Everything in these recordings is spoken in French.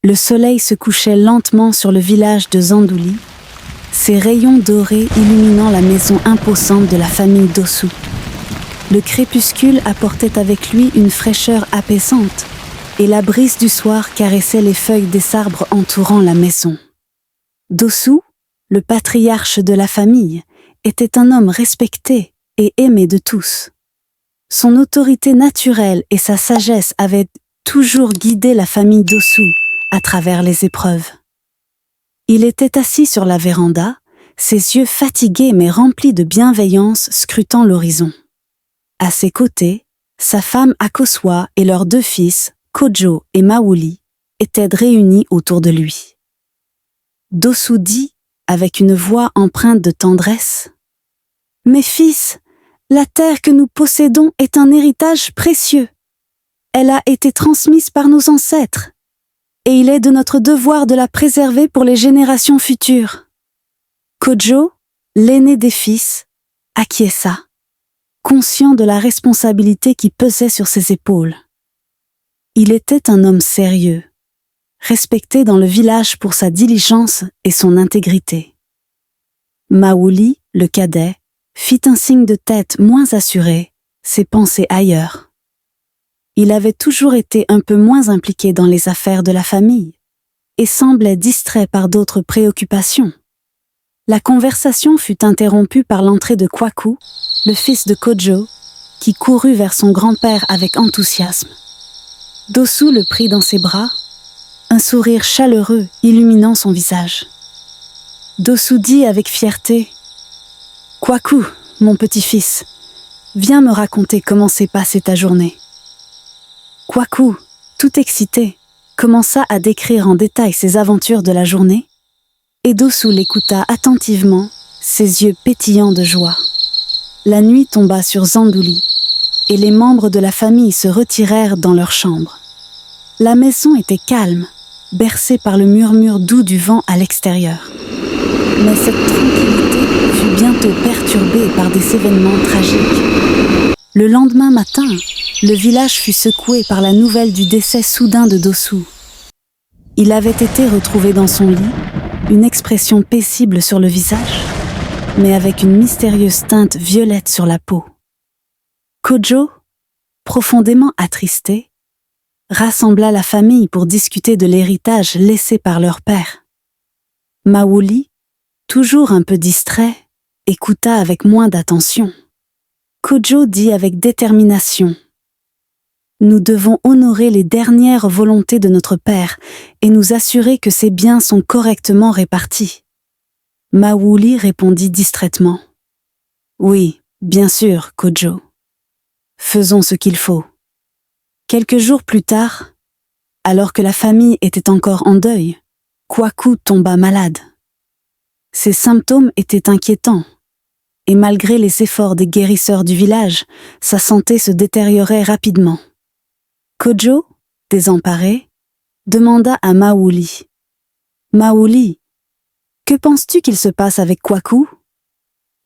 Le soleil se couchait lentement sur le village de Zandouli, ses rayons dorés illuminant la maison imposante de la famille Dossou. Le crépuscule apportait avec lui une fraîcheur apaisante, et la brise du soir caressait les feuilles des arbres entourant la maison. Dossou, le patriarche de la famille, était un homme respecté et aimé de tous. Son autorité naturelle et sa sagesse avaient toujours guidé la famille Dossou à travers les épreuves. Il était assis sur la véranda, ses yeux fatigués mais remplis de bienveillance scrutant l'horizon. À ses côtés, sa femme Akosua et leurs 2 fils, Kojo et Maouli, étaient réunis autour de lui. Dossou dit, avec une voix empreinte de tendresse, « Mes fils, la terre que nous possédons est un héritage précieux. Elle a été transmise par nos ancêtres, et il est de notre devoir de la préserver pour les générations futures. » Kojo, l'aîné des fils, acquiesça, conscient de la responsabilité qui pesait sur ses épaules. Il était un homme sérieux, respecté dans le village pour sa diligence et son intégrité. Maouli, le cadet, fit un signe de tête moins assuré, ses pensées ailleurs. Il avait toujours été un peu moins impliqué dans les affaires de la famille et semblait distrait par d'autres préoccupations. La conversation fut interrompue par l'entrée de Kwaku, le fils de Kojo, qui courut vers son grand-père avec enthousiasme. Dossou le prit dans ses bras, un sourire chaleureux illuminant son visage. Dossou dit avec fierté, « Kwaku, mon petit-fils, viens me raconter comment s'est passée ta journée. » Kwaku, tout excité, commença à décrire en détail ses aventures de la journée, et Dossou l'écouta attentivement, ses yeux pétillants de joie. La nuit tomba sur Zandouli, et les membres de la famille se retirèrent dans leur chambre. La maison était calme, bercée par le murmure doux du vent à l'extérieur. Mais cette tranquillité fut bientôt perturbée par des événements tragiques. Le lendemain matin, le village fut secoué par la nouvelle du décès soudain de Dossou. Il avait été retrouvé dans son lit, une expression paisible sur le visage, mais avec une mystérieuse teinte violette sur la peau. Kojo, profondément attristé, rassembla la famille pour discuter de l'héritage laissé par leur père. Maouli, toujours un peu distrait, écouta avec moins d'attention. Kojo dit avec détermination, « Nous devons honorer les dernières volontés de notre père et nous assurer que ses biens sont correctement répartis. » Maouli répondit distraitement, « Oui, bien sûr, Kojo. Faisons ce qu'il faut. » Quelques jours plus tard, alors que la famille était encore en deuil, Kwaku tomba malade. Ses symptômes étaient inquiétants, et malgré les efforts des guérisseurs du village, sa santé se détériorait rapidement. Kojo, désemparé, demanda à Maouli, « Maouli, que penses-tu qu'il se passe avec Kwaku ?»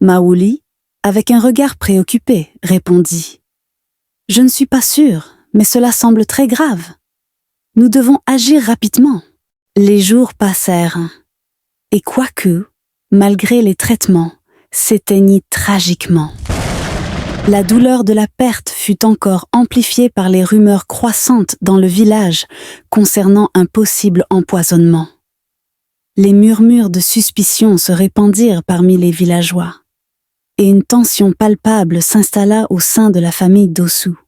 Maouli, avec un regard préoccupé, répondit, « Je ne suis pas sûr, mais cela semble très grave. Nous devons agir rapidement. » Les jours passèrent, et Kwaku, malgré les traitements, s'éteignit tragiquement. La douleur de la perte fut encore amplifiée par les rumeurs croissantes dans le village concernant un possible empoisonnement. Les murmures de suspicion se répandirent parmi les villageois, et une tension palpable s'installa au sein de la famille Dossou.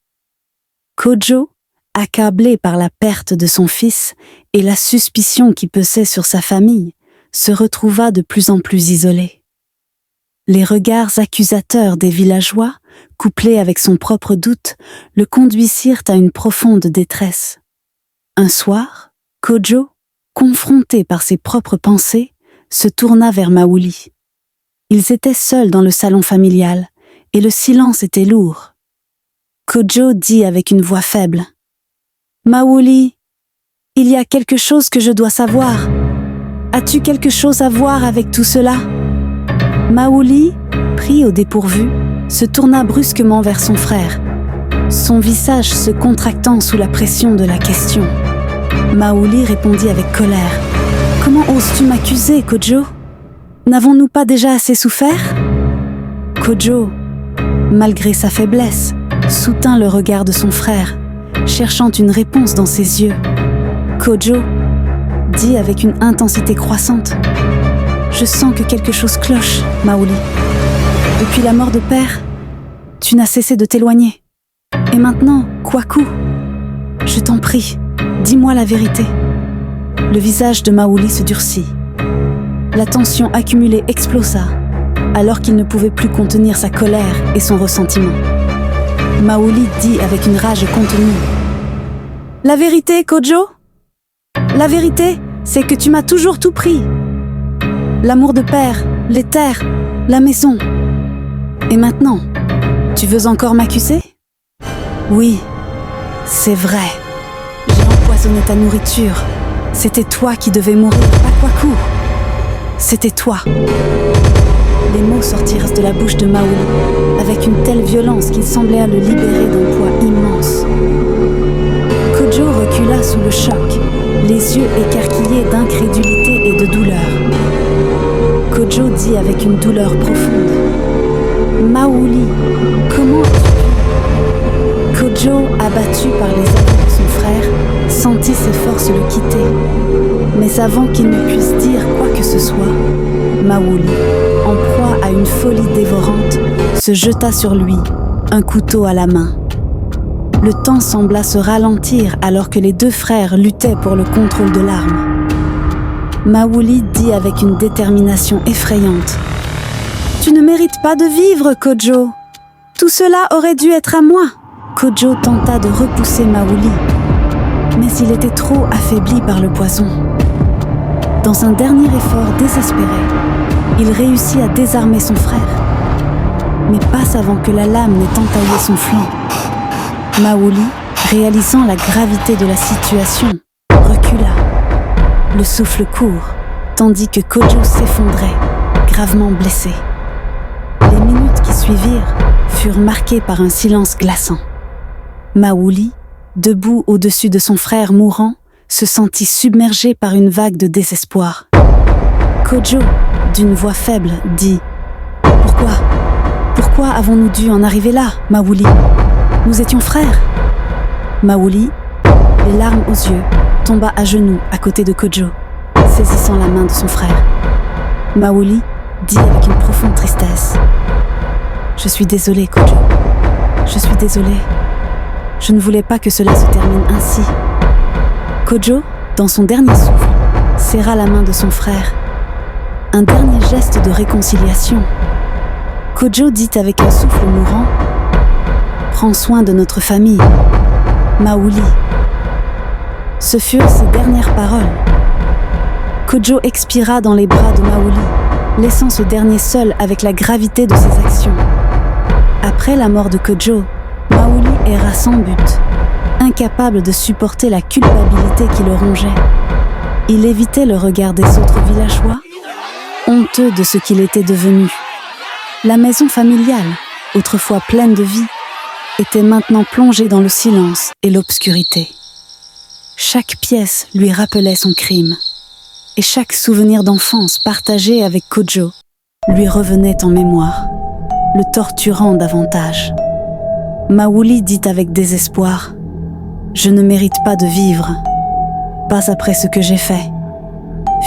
Kojo, accablé par la perte de son fils et la suspicion qui pesait sur sa famille, se retrouva de plus en plus isolé. Les regards accusateurs des villageois, couplés avec son propre doute, le conduisirent à une profonde détresse. Un soir, Kojo, confronté par ses propres pensées, se tourna vers Maouli. Ils étaient seuls dans le salon familial, et le silence était lourd. Kojo dit avec une voix faible, « Maouli, il y a quelque chose que je dois savoir. As-tu quelque chose à voir avec tout cela ?» Maouli, pris au dépourvu, se tourna brusquement vers son frère, son visage se contractant sous la pression de la question. Maouli répondit avec colère. « Comment oses-tu m'accuser, Kojo ? N'avons-nous pas déjà assez souffert ?» Kojo, malgré sa faiblesse, soutint le regard de son frère, cherchant une réponse dans ses yeux. Kojo dit avec une intensité croissante. « Je sens que quelque chose cloche, Maouli. Depuis la mort de père, tu n'as cessé de t'éloigner. Et maintenant, Kwaku, je t'en prie, dis-moi la vérité. » Le visage de Maouli se durcit. La tension accumulée explosa, alors qu'il ne pouvait plus contenir sa colère et son ressentiment. Maouli dit avec une rage contenue. « La vérité, Kojo ? La vérité, c'est que tu m'as toujours tout pris. L'amour de père, les terres, la maison. Et maintenant, tu veux encore m'accuser ? Oui, c'est vrai. J'ai empoisonné ta nourriture. C'était toi qui devais mourir, pas Kwaku. C'était toi. » Les mots sortirent de la bouche de Maouli avec une telle violence qu'il semblait le libérer d'un poids immense. Kojo recula sous le choc, les yeux écarquillés d'incrédulité et de douleur. Kojo dit avec une douleur profonde. « Maouli, comment as-tu » Kojo, abattu par les aveux de son frère, sentit ses forces le quitter. Mais avant qu'il ne puisse dire quoi que ce soit, Maouli, en proie à une folie dévorante, se jeta sur lui, un couteau à la main. Le temps sembla se ralentir alors que les deux frères luttaient pour le contrôle de l'arme. Maouli dit avec une détermination effrayante. « Tu ne mérites pas de vivre, Kojo. Tout cela aurait dû être à moi. » Kojo tenta de repousser Maouli, mais il était trop affaibli par le poison. Dans un dernier effort désespéré, il réussit à désarmer son frère, mais pas avant que la lame n'ait entaillé son flanc. Maouli, réalisant la gravité de la situation, recula, le souffle court, tandis que Kojo s'effondrait, gravement blessé. Les minutes qui suivirent furent marquées par un silence glaçant. Maouli, debout au-dessus de son frère mourant, se sentit submergé par une vague de désespoir. Kojo, d'une voix faible, dit « Pourquoi avons-nous dû en arriver là, Maouli ? Nous étions frères. » Maouli, les larmes aux yeux, tomba à genoux à côté de Kojo, saisissant la main de son frère. Maouli dit avec une profonde tristesse « Je suis désolé, Kojo. Je suis désolé. Je ne voulais pas que cela se termine ainsi. » Kojo, dans son dernier souffle, serra la main de son frère. Un dernier geste de réconciliation. Kojo dit avec un souffle mourant « Prends soin de notre famille, Maouli. » Ce furent ses dernières paroles. Kojo expira dans les bras de Maouli, laissant ce dernier seul avec la gravité de ses actions. Après la mort de Kojo, Maouli erra sans but, incapable de supporter la culpabilité qui le rongeait. Il évitait le regard des autres villageois, honteux de ce qu'il était devenu. La maison familiale, autrefois pleine de vie, était maintenant plongée dans le silence et l'obscurité. Chaque pièce lui rappelait son crime, et chaque souvenir d'enfance partagé avec Kojo lui revenait en mémoire, le torturant davantage. Maouli dit avec désespoir « Je ne mérite pas de vivre, pas après ce que j'ai fait. »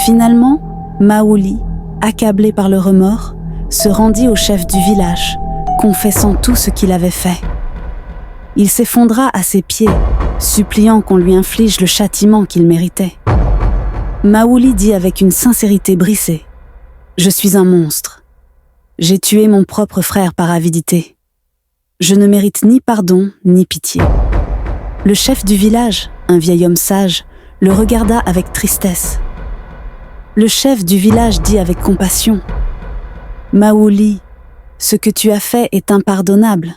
Finalement, Maouli, accablé par le remords, se rendit au chef du village, confessant tout ce qu'il avait fait. Il s'effondra à ses pieds, suppliant qu'on lui inflige le châtiment qu'il méritait. Maouli dit avec une sincérité brisée « Je suis un monstre. J'ai tué mon propre frère par avidité. Je ne mérite ni pardon, ni pitié. » Le chef du village, un vieil homme sage, le regarda avec tristesse. Le chef du village dit avec compassion « Maouli, ce que tu as fait est impardonnable,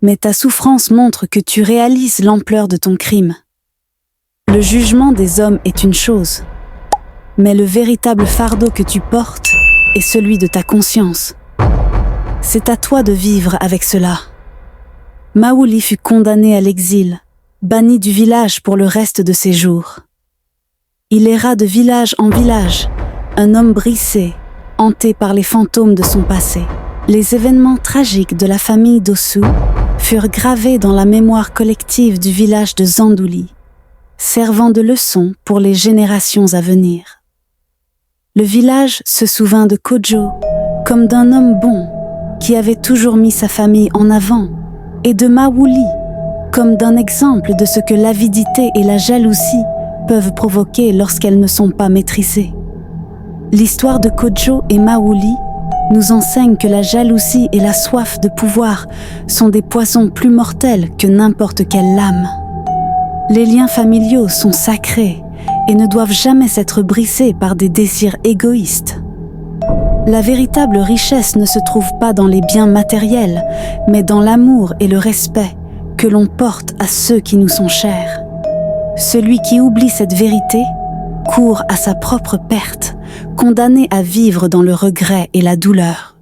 mais ta souffrance montre que tu réalises l'ampleur de ton crime. Le jugement des hommes est une chose, mais le véritable fardeau que tu portes est celui de ta conscience. C'est à toi de vivre avec cela. » Maouli fut condamné à l'exil, banni du village pour le reste de ses jours. Il erra de village en village, un homme brisé, hanté par les fantômes de son passé. Les événements tragiques de la famille Dossou furent gravés dans la mémoire collective du village de Zandouli, servant de leçon pour les générations à venir. Le village se souvint de Kodjo comme d'un homme bon qui avait toujours mis sa famille en avant, et de Mawouli comme d'un exemple de ce que l'avidité et la jalousie peuvent provoquer lorsqu'elles ne sont pas maîtrisées. L'histoire de Kodjo et Mawouli nous enseigne que la jalousie et la soif de pouvoir sont des poisons plus mortels que n'importe quelle lame. Les liens familiaux sont sacrés et ne doivent jamais être brisés par des désirs égoïstes. La véritable richesse ne se trouve pas dans les biens matériels, mais dans l'amour et le respect que l'on porte à ceux qui nous sont chers. Celui qui oublie cette vérité court à sa propre perte, condamné à vivre dans le regret et la douleur.